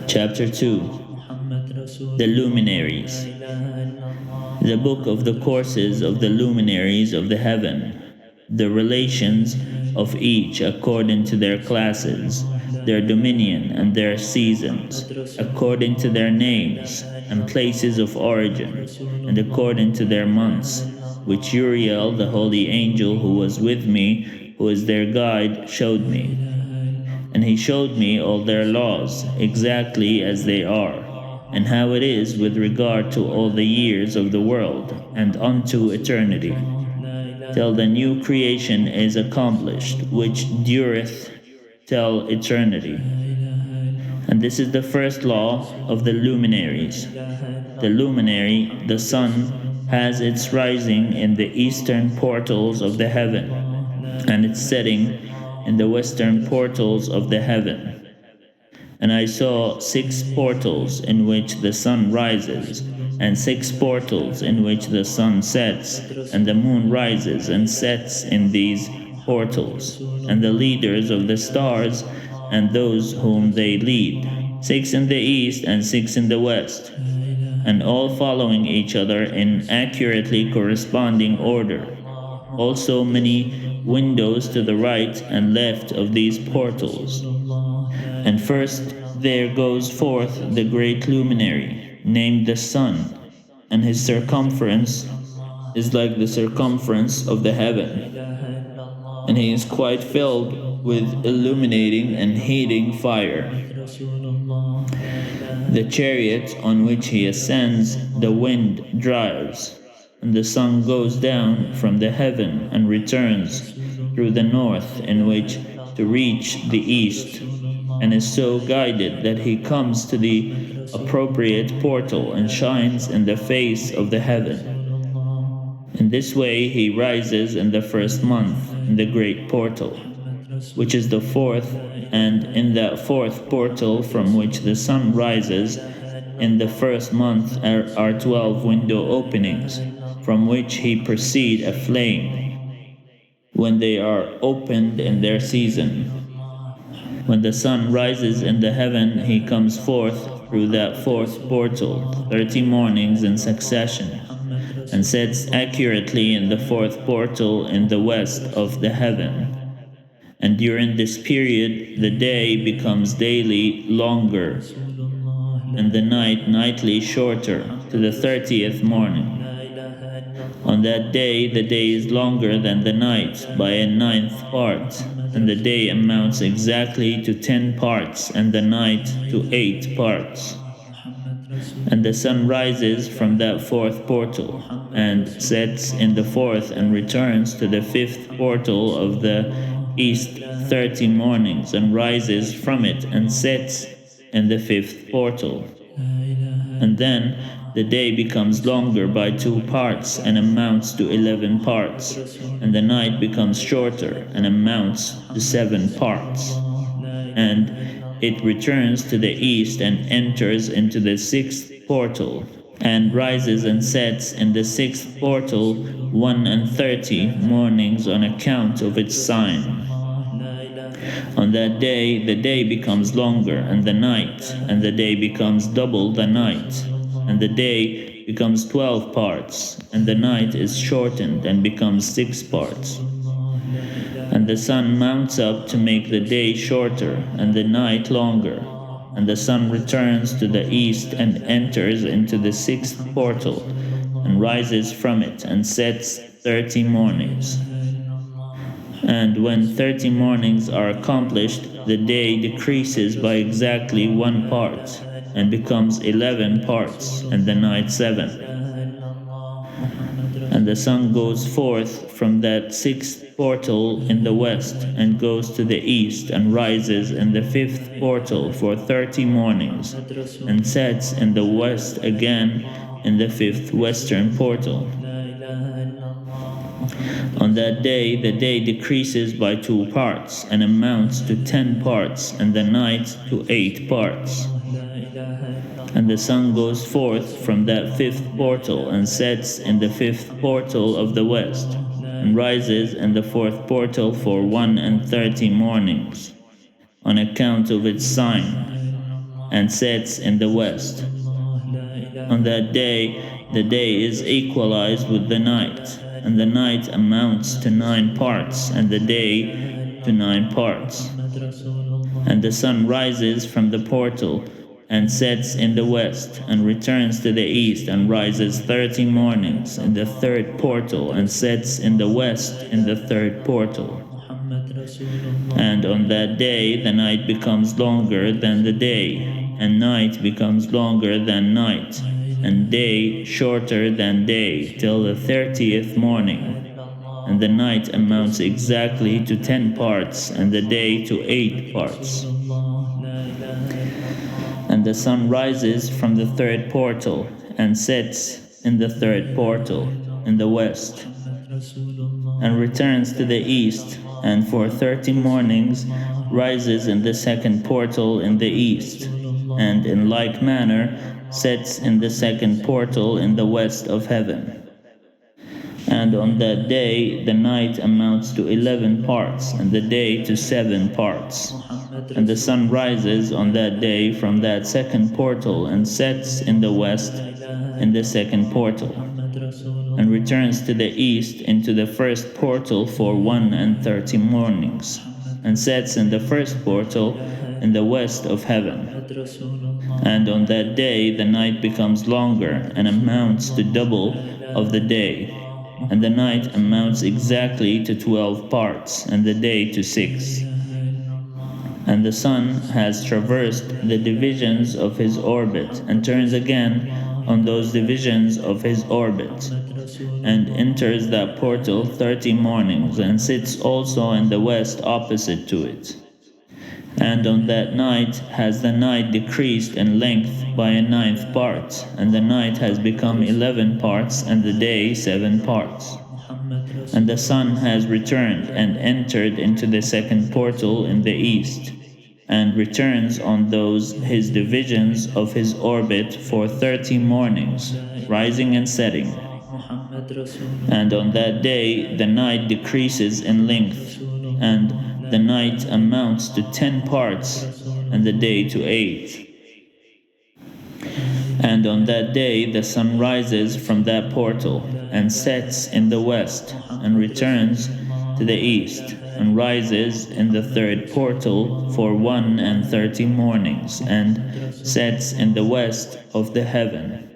Chapter 2. The Luminaries. The book of the courses of the luminaries of the heaven, the relations of each according to their classes, their dominion and their seasons, according to their names and places of origin, and according to their months, which Uriel, the holy angel who was with me, who is their guide, showed me. And he showed me all their laws, exactly as they are, and how it is with regard to all the years of the world, and unto eternity, till the new creation is accomplished, which dureth till eternity. And this is the first law of the luminaries. The luminary, the sun, has its rising in the eastern portals of the heaven, and its setting in the western portals of the heaven. And I saw 6 portals in which the sun rises, and 6 portals in which the sun sets, and the moon rises and sets in these portals, and the leaders of the stars, and those whom they lead, 6 in the east and 6 in the west, and all following each other in accurately corresponding order. Also many windows to the right and left of these portals. And first there goes forth the great luminary, named the sun, and his circumference is like the circumference of the heaven, and he is quite filled with illuminating and heating fire. The chariot on which he ascends, the wind drives, and the sun goes down from the heaven and returns through the north in which to reach the east, and is so guided that he comes to the appropriate portal and shines in the face of the heaven. In this way he rises in the first month in the great portal, which is the fourth, and in that fourth portal from which the sun rises in the first month are 12 window openings, from which he proceed a flame, when they are opened in their season. When the sun rises in the heaven, he comes forth through that fourth portal 30 mornings in succession, and sets accurately in the fourth portal in the west of the heaven. And during this period the day becomes daily longer, and the night nightly shorter, to the 30th morning. On that day the day is longer than the night by a 9th part, and the day amounts exactly to 10 parts, and the night to 8 parts. And the sun rises from that fourth portal, and sets in the fourth, and returns to the fifth portal of the east 30 mornings, and rises from it, and sets in the fifth portal. And then the day becomes longer by 2 parts, and amounts to 11 parts, and the night becomes shorter, and amounts to 7 parts. And it returns to the east, and enters into the 6th portal, and rises and sets in the 6th portal 31 mornings on account of its sign. On that day the day becomes longer, and the night, and the day becomes double the night, and the day becomes 12 parts, and the night is shortened and becomes 6 parts. And the sun mounts up to make the day shorter and the night longer, and the sun returns to the east and enters into the 6th portal, and rises from it, and sets 30 mornings. And when 30 mornings are accomplished, the day decreases by exactly 1 part, and becomes 11 parts, and the night 7. And the sun goes forth from that 6th portal in the west, and goes to the east, and rises in the 5th portal for 30 mornings, and sets in the west again in the 5th western portal. On that day the day decreases by 2 parts, and amounts to 10 parts, and the night to 8 parts. And the sun goes forth from that 5th portal, and sets in the 5th portal of the west, and rises in the 4th portal for 31 mornings, on account of its sign. and sets in the west. On that day, the day is equalized with the night, and the night amounts to 9 parts, and the day to 9 parts. And the sun rises from the portal and sets in the west, and returns to the east, and rises 30 mornings in the third portal, and sets in the west in the third portal. And on that day the night becomes longer than the day, and night becomes longer than night, and day shorter than day, till the 30th morning. And the night amounts exactly to 10 parts, and the day to 8 parts. And the sun rises from the third portal, and sets in the third portal, in the west, and returns to the east, and for 30 mornings rises in the second portal in the east, and in like manner sets in the second portal in the west of heaven. And on that day the night amounts to 11 parts, and the day to 7 parts. And the sun rises on that day from that second portal, and sets in the west in the second portal, and returns to the east into the first portal for 31 mornings, and sets in the first portal in the west of heaven. And on that day the night becomes longer, and amounts to double of the day, and the night amounts exactly to 12 parts, and the day to 6. And the sun has traversed the divisions of his orbit, and turns again on those divisions of his orbit, and enters that portal 30 mornings, and sits also in the west opposite to it. And on that night has the night decreased in length by a 9th part, and the night has become 11 parts, and the day 7 parts. And the sun has returned and entered into the second portal in the east, and returns on those his divisions of his orbit for 30 mornings, rising and setting. And on that day the night decreases in length, and the night amounts to 10 parts, and the day to 8. And on that day the sun rises from that portal, and sets in the west, and returns to the east, and rises in the third portal for 31 mornings, and sets in the west of the heaven.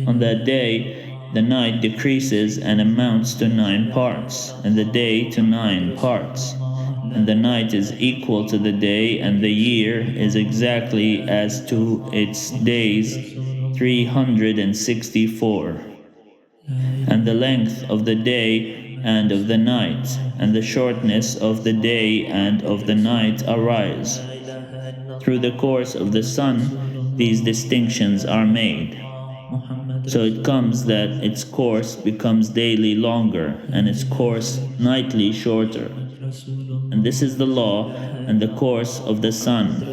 On that day the night decreases and amounts to 9 parts, and the day to 9 parts. And the night is equal to the day, and the year is exactly as to its days 364. And the length of the day and of the night, and the shortness of the day and of the night arise. Through the course of the sun these distinctions are made. So it comes that its course becomes daily longer, and its course nightly shorter. And this is the law and the course of the sun,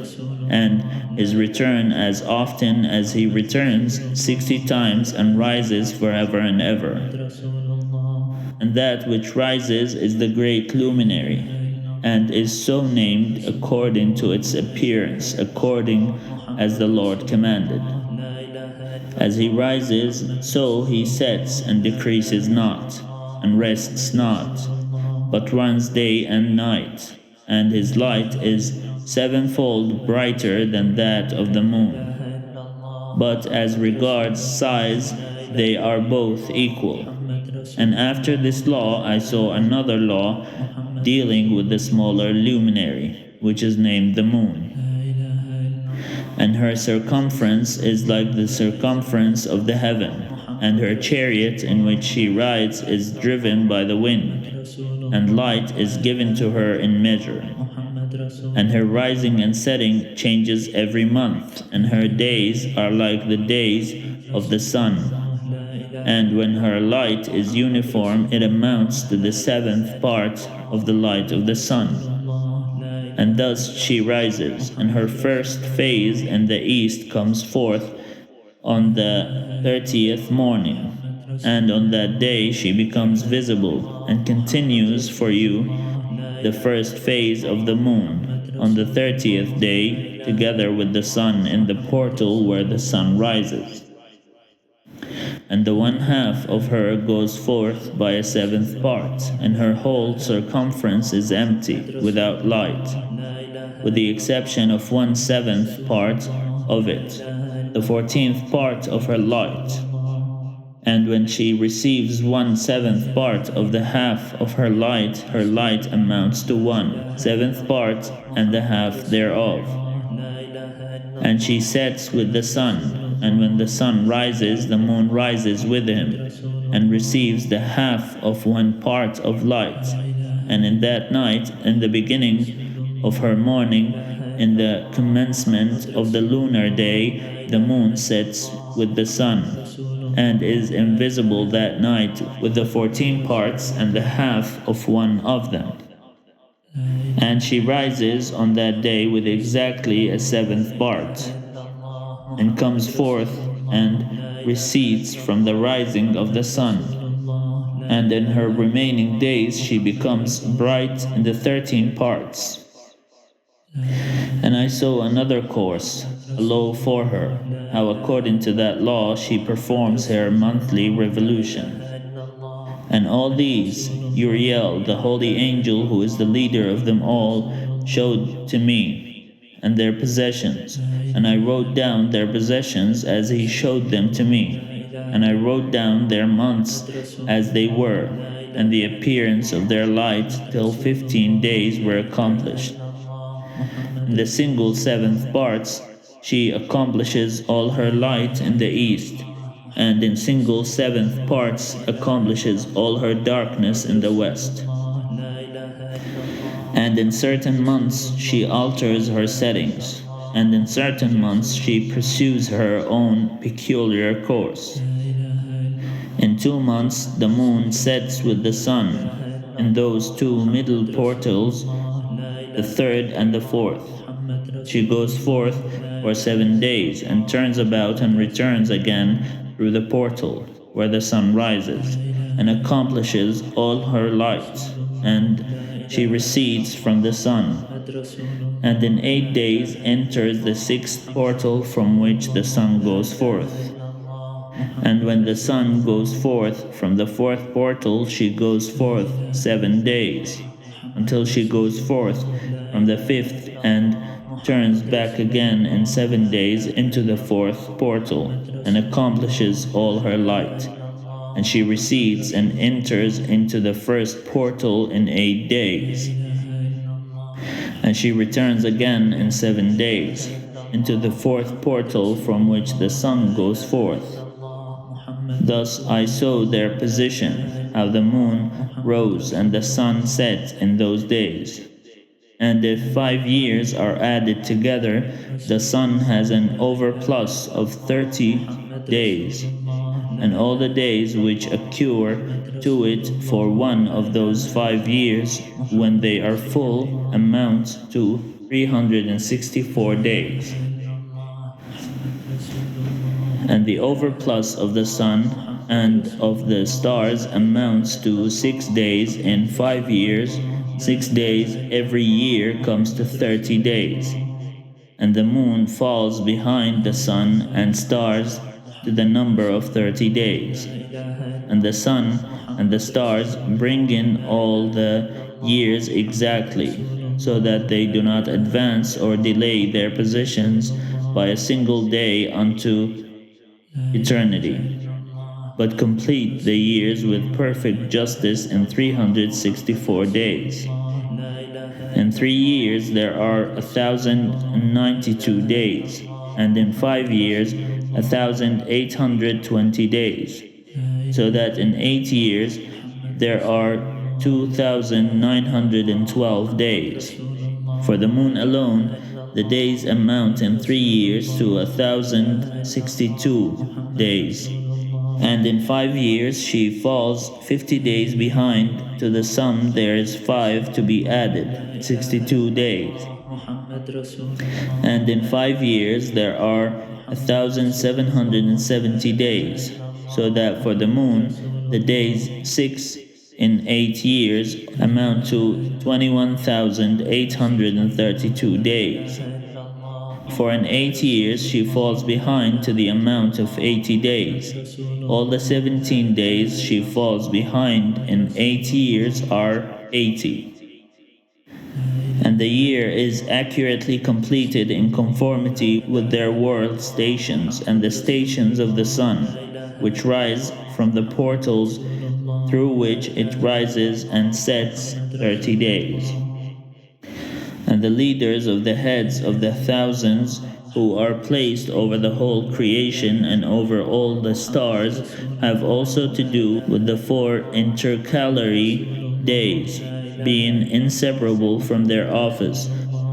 and his return as often as he returns 60 times, and rises forever and ever. And that which rises is the great luminary, and is so named according to its appearance, according as the Lord commanded. As he rises, so he sets, and decreases not, and rests not, but runs day and night, and his light is sevenfold brighter than that of the moon. But as regards size, they are both equal. And after this law I saw another law dealing with the smaller luminary, which is named the moon. And her circumference is like the circumference of the heaven, and her chariot in which she rides is driven by the wind, and light is given to her in measure. And her rising and setting changes every month, and her days are like the days of the sun. And when her light is uniform, it amounts to the 7th part of the light of the sun. And thus she rises, and her first phase in the east comes forth on the 30th morning, and on that day she becomes visible, and continues for you the first phase of the moon, on the 30th day, together with the sun in the portal where the sun rises. And the one half of her goes forth by a seventh part, and her whole circumference is empty, without light, with the exception of 1/7 part of it, the 14th part of her light. And when she receives 1/7 part of the half of her light amounts to 1/7 part and the half thereof. And she sets with the sun, and when the sun rises, the moon rises with him, and receives the half of 1 part of light. And in that night, in the beginning of her morning, in the commencement of the lunar day, the moon sets with the sun, and is invisible that night with the 14 parts and the half of one of them. And she rises on that day with exactly a seventh part, and comes forth and recedes from the rising of the sun. And in her remaining days she becomes bright in the 13 parts. And I saw another course, a law for her, how according to that law she performs her monthly revolution. And all these, Uriel, the holy angel who is the leader of them all, showed to me, and their possessions. And I wrote down their possessions as he showed them to me. And I wrote down their months as they were, and the appearance of their light till 15 days were accomplished. In the single seventh parts, she accomplishes all her light in the east, and in single seventh parts accomplishes all her darkness in the west. And in certain months she alters her settings, and in certain months she pursues her own peculiar course. In 2 months the moon sets with the sun, in those 2 middle portals, the 3rd and the 4th. She goes forth for 7 days, and turns about and returns again through the portal, where the sun rises, and accomplishes all her light, and she recedes from the sun, and in 8 days enters the 6th portal from which the sun goes forth. And when the sun goes forth from the 4th portal, she goes forth 7 days, until she goes forth from the 5th and turns back again in 7 days into the 4th portal, and accomplishes all her light. And she recedes and enters into the 1st portal in 8 days. And she returns again in 7 days, into the 4th portal from which the sun goes forth. Thus I saw their position, how the moon rose and the sun set in those days. And if 5 years are added together, the sun has an overplus of 30 days, and all the days which occur to it for one of those 5 years, when they are full, amount to 364 days. And the overplus of the sun and of the stars amounts to 6 days in 5 years. 6 days every year comes to 30 days. And the moon falls behind the sun and stars to the number of 30 days. And the sun and the stars bring in all the years exactly, so that they do not advance or delay their positions by a single day unto eternity, but complete the years with perfect justice in 364 days. In 3 years there are 1,092 days, and in 5 years 1,820 days, so that in 8 years there are 2,912 days. For the moon alone, the days amount in 3 years to 1,062 days, and in 5 years she falls 50 days behind. To the sum there is 5 to be added, 62 days. And in 5 years there are 1,770 days, so that for the moon the days 6 in 8 years amount to 21,832 days. For in 8 years she falls behind to the amount of 80 days. All the 17 days she falls behind in 8 years are 80. And the year is accurately completed in conformity with their world stations and the stations of the sun, which rise from the portals through which it rises and sets 30 days. And the leaders of the heads of the thousands who are placed over the whole creation and over all the stars have also to do with the 4 intercalary days, being inseparable from their office,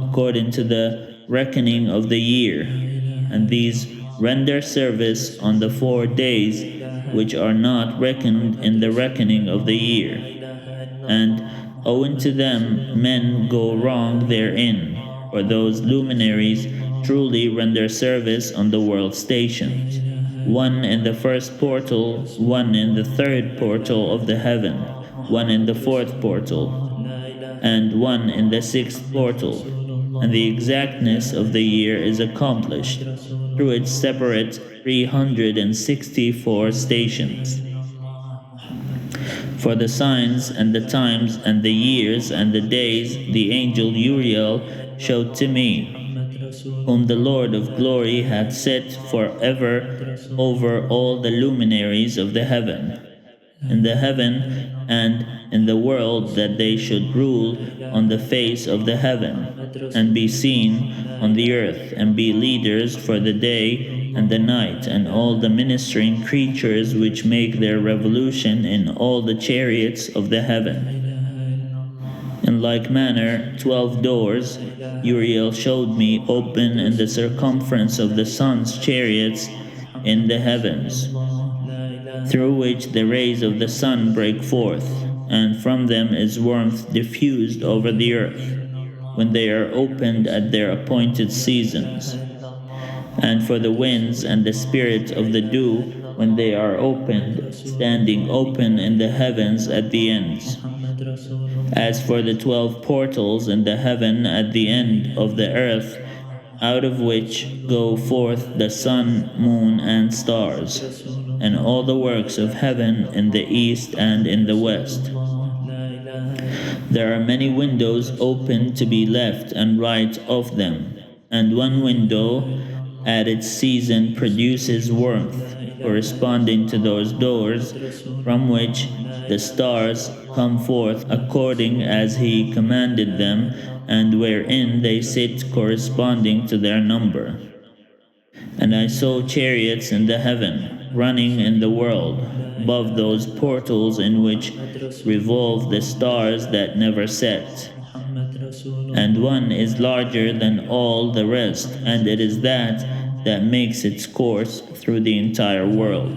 according to the reckoning of the year. And these render service on the 4 days which are not reckoned in the reckoning of the year. And owing to them men go wrong therein, for those luminaries truly render service on the world stations, one in the first portal, one in the third portal of the heaven, one in the fourth portal, and one in the sixth portal, and the exactness of the year is accomplished through its separate 364 stations. For the signs and the times and the years and the days the angel Uriel showed to me, whom the Lord of glory hath set for ever over all the luminaries of the heaven, in the heaven and in the world, that they should rule on the face of the heaven, and be seen on the earth, and be leaders for the day and the night, and all the ministering creatures which make their revolution in all the chariots of the heaven. In like manner, 12 doors Uriel showed me open in the circumference of the sun's chariots in the heavens, through which the rays of the sun break forth, and from them is warmth diffused over the earth, when they are opened at their appointed seasons. And for the winds and the spirit of the dew, when they are opened, standing open in the heavens at the ends. As for the 12 portals in the heaven at the end of the earth, out of which go forth the sun, moon, and stars, and all the works of heaven in the east and in the west. There are many windows open to be left and right of them, and one window at its season produces warmth, corresponding to those doors from which the stars come forth according as he commanded them, and wherein they sit corresponding to their number. And I saw chariots in the heaven, running in the world, above those portals in which revolve the stars that never set. And one is larger than all the rest, and it is that that makes its course through the entire world.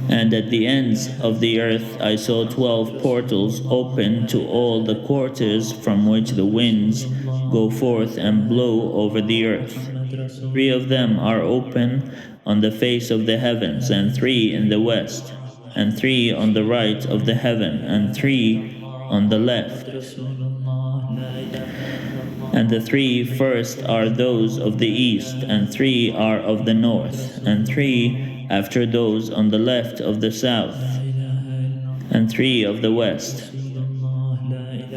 And at the ends of the earth I saw 12 portals open to all the quarters from which the winds go forth and blow over the earth. 3 of them are open on the face of the heavens, and 3 in the west, and 3 on the right of the heaven, and 3 on the left. And the 3 first are those of the east, and 3 are of the north, and 3 after those on the left of the south, and 3 of the west.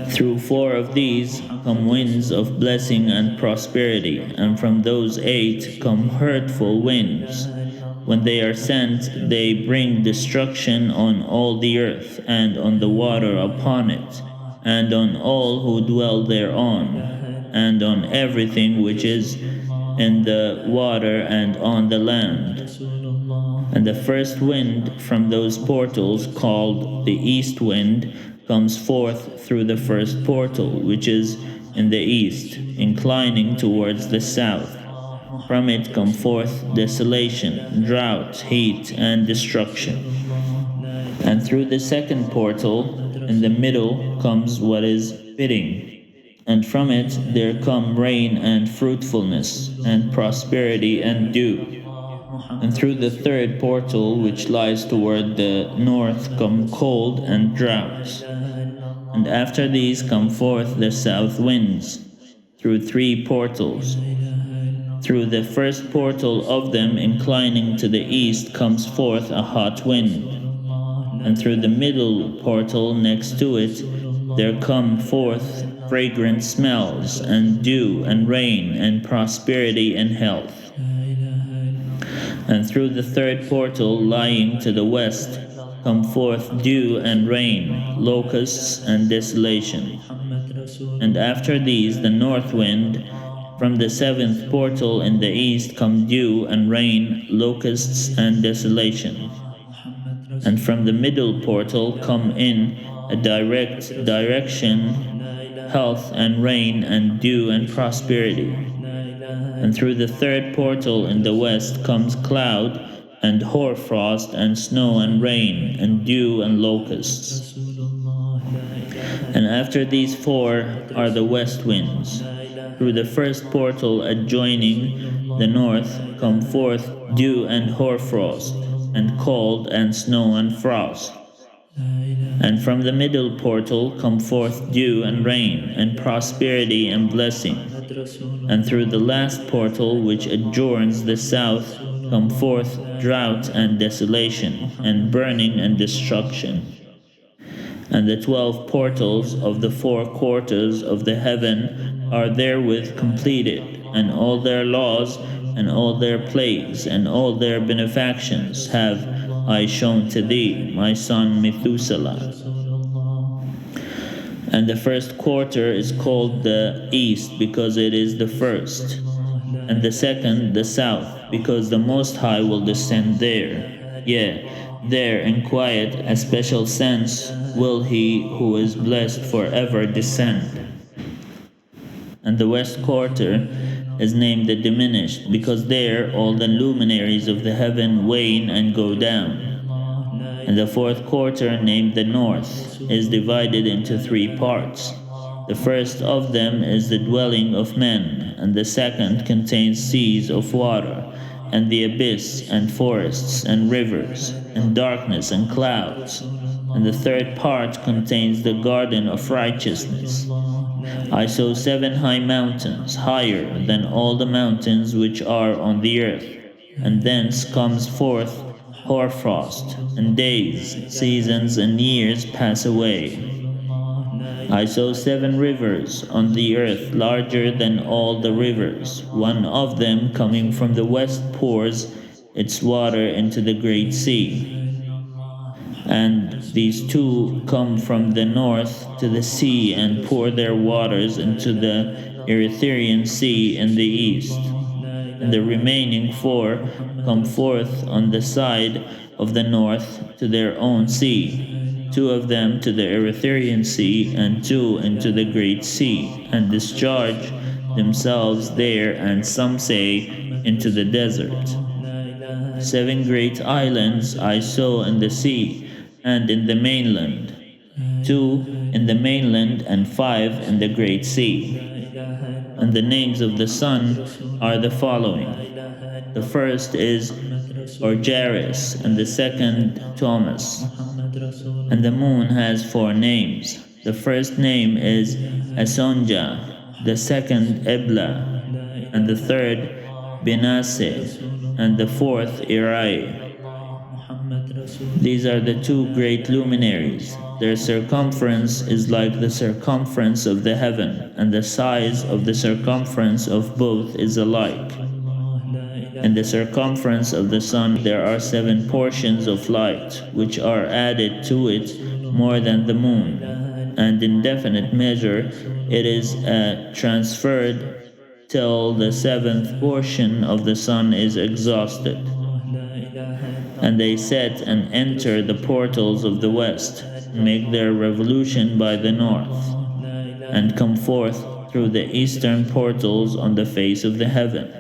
Through 4 of these come winds of blessing and prosperity, and from those 8 come hurtful winds. When they are sent, they bring destruction on all the earth, and on the water upon it, and on all who dwell thereon, and on everything which is in the water and on the land. And the first wind from those portals, called the east wind, comes forth through the first portal, which is in the east, inclining towards the south. From it come forth desolation, drought, heat, and destruction. And through the second portal, in the middle, comes what is fitting, and from it there come rain and fruitfulness, and prosperity and dew. And through the third portal, which lies toward the north, come cold and droughts. And after these come forth the south winds, through three portals. Through the first portal of them, inclining to the east, comes forth a hot wind. And through the middle portal next to it, there come forth fragrant smells, and dew, and rain, and prosperity, and health. And through the third portal, lying to the west, come forth dew and rain, locusts and desolation. And after these, the north wind, from the seventh portal in the east come dew and rain, locusts and desolation. And from the middle portal come in a direct direction, health and rain and dew and prosperity. And through the third portal in the west comes cloud and hoarfrost and snow and rain and dew and locusts. And after these four are the west winds. Through the first portal adjoining the north come forth dew and hoarfrost, and cold and snow and frost. And from the middle portal come forth dew and rain, and prosperity and blessing. And through the last portal, which adjoins the south, come forth drought and desolation, and burning and destruction. And the 12 portals of the 4 quarters of the heaven are therewith completed, and all their laws, and all their plagues, and all their benefactions have I shown to thee, my son Methuselah. And the first quarter is called the east, because it is the first, and the second the south, because the Most High will descend there. Yea, there in quiet, a special sense, will he who is blessed forever descend. And the west quarter is named the diminished, because there all the luminaries of the heaven wane and go down. And the fourth quarter, named the north, is divided into 3 parts. The first of them is the dwelling of men, and the second contains seas of water, and the abyss, and forests, and rivers, and darkness, and clouds. And the third part contains the garden of righteousness. I saw 7 high mountains, higher than all the mountains which are on the earth, and thence comes forth hoarfrost, and days, seasons, and years pass away. I saw 7 rivers on the earth, larger than all the rivers. One of them, coming from the west, pours its water into the great sea. And these 2 come from the north to the sea, and pour their waters into the Erythraean Sea in the east. And the remaining 4 come forth on the side of the north to their own sea, 2 of them to the Erythraean Sea, and 2 into the great sea, and discharge themselves there, and some say into the desert. 7 great islands I saw in the sea, and in the mainland, 2 in the mainland, and 5 in the great sea. And the names of the sun are the following. The first is Orgeris, and the second Thomas. And the moon has 4 names. The first name is Asonja, the second Ebla, and the third Benase, and the fourth Irai. These are the 2 great luminaries. Their circumference is like the circumference of the heaven, and the size of the circumference of both is alike. In the circumference of the sun there are 7 portions of light, which are added to it more than the moon, and in definite measure it is transferred till the 7th portion of the sun is exhausted. And they set and enter the portals of the west, make their revolution by the north, and come forth through the eastern portals on the face of the heaven.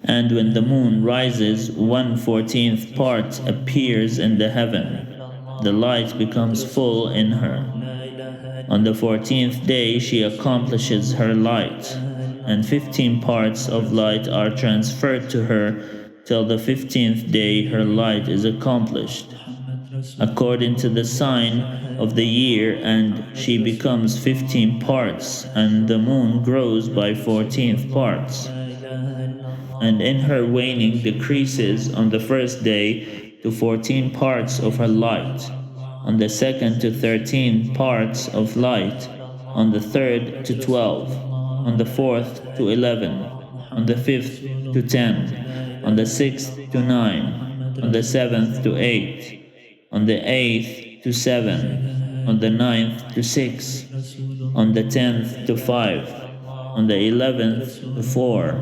And when the moon rises, 1/14th part appears in the heaven. The light becomes full in her. On the 14th day she accomplishes her light, and 15 parts of light are transferred to her till the 15th day her light is accomplished, according to the sign of the year, and she becomes 15 parts, and the moon grows by 14th parts. And in her waning decreases on the first day to 14 parts of her light, on the second to 13 parts of light, on the third to 12, on the fourth to 11, on the fifth to 10, on the sixth to 9, on the seventh to 8, on the eighth to 7, on the ninth to 6, on the 10th to 5, on the 11th to 4,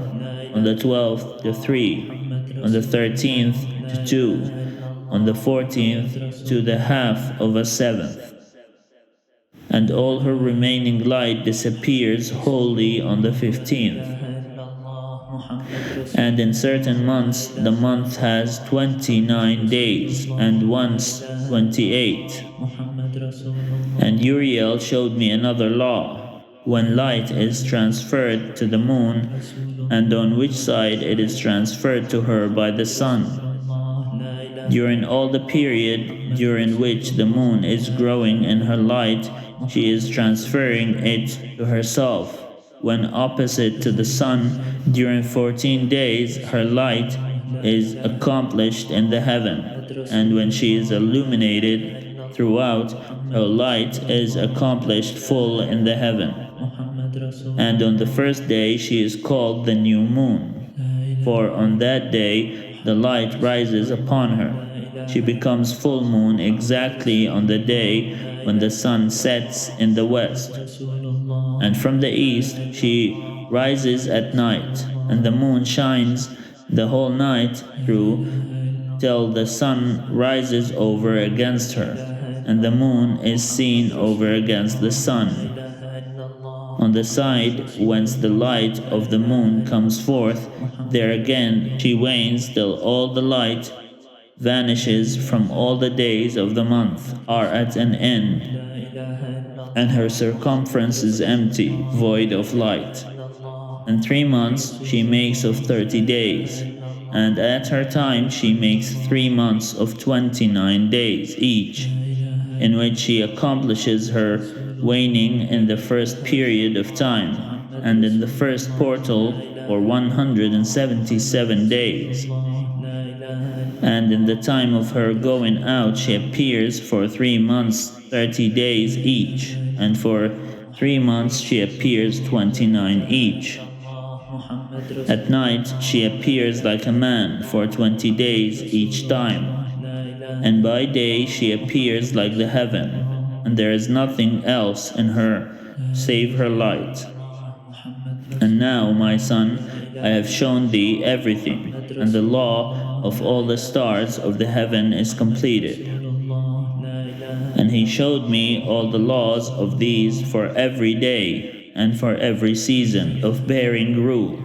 on the 12th to 3, on the 13th to 2, on the 14th to the half of a seventh, and all her remaining light disappears wholly on the 15th. And in certain months the month has 29 days, and once 28. And Uriel showed me another law, when light is transferred to the moon, and on which side it is transferred to her by the sun. During all the period during which the moon is growing in her light, she is transferring it to herself. When opposite to the sun, during 14 days, her light is accomplished in the heaven, and when she is illuminated throughout, her light is accomplished full in the heaven. And on the first day she is called the new moon, for on that day the light rises upon her. She becomes full moon exactly on the day when the sun sets in the west. And from the east she rises at night, and the moon shines the whole night through till the sun rises over against her, and the moon is seen over against the sun. On the side whence the light of the moon comes forth, there again she wanes till all the light vanishes from all the days of the month are at an end, and her circumference is empty, void of light. And 3 months she makes of 30 days, and at her time she makes 3 months of 29 days each, in which she accomplishes her waning in the first period of time, and in the first portal for 177 days. And in the time of her going out she appears for 3 months 30 days each, and for 3 months she appears 29 each. At night she appears like a man for 20 days each time, and by day she appears like the heaven, and there is nothing else in her save her light. And now, my son, I have shown thee everything, and the law of all the stars of the heaven is completed. And he showed me all the laws of these for every day, and for every season of bearing rule,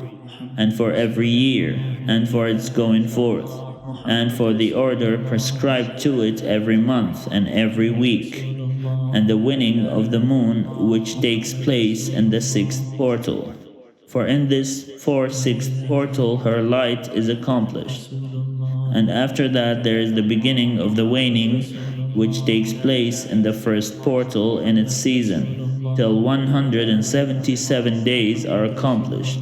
and for every year, and for its going forth, and for the order prescribed to it every month and every week, and the winning of the moon which takes place in the 6th portal. For in this 6th portal her light is accomplished. And after that there is the beginning of the waning, which takes place in the 1st portal in its season, till 177 days are accomplished,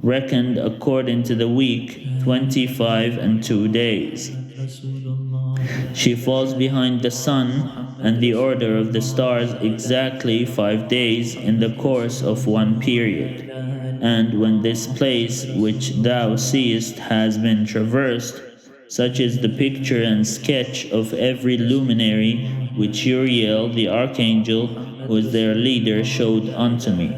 reckoned according to the week, 25 and 2 days. She falls behind the sun and the order of the stars exactly 5 days in the course of one period. And when this place which thou seest has been traversed, such is the picture and sketch of every luminary which Uriel the archangel, who is their leader, showed unto me.